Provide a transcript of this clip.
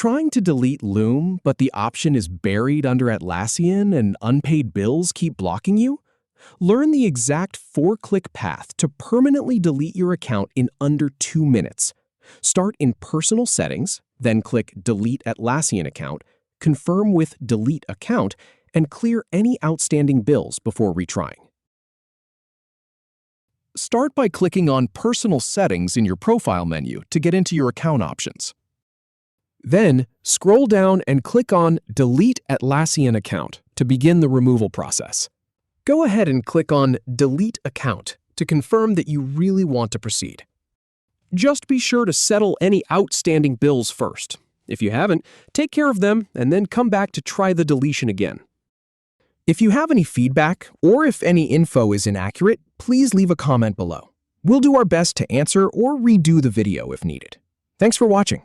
trying to delete Loom, but the option is buried under Atlassian and unpaid bills keep blocking you? Learn the exact 4-click path to permanently delete your account in under 2 minutes. Start in Personal Settings, then click Delete Atlassian Account, confirm with Delete Account, and clear any outstanding bills before retrying. Start by clicking on Personal Settings in your profile menu to get into your account options. Then, scroll down and click on Delete Atlassian Account to begin the removal process. Go ahead and click on Delete Account to confirm that you really want to proceed. Just be sure to settle any outstanding bills first. If you haven't, take care of them and then come back to try the deletion again. If you have any feedback or if any info is inaccurate, please leave a comment below. We'll do our best to answer or redo the video if needed. Thanks for watching.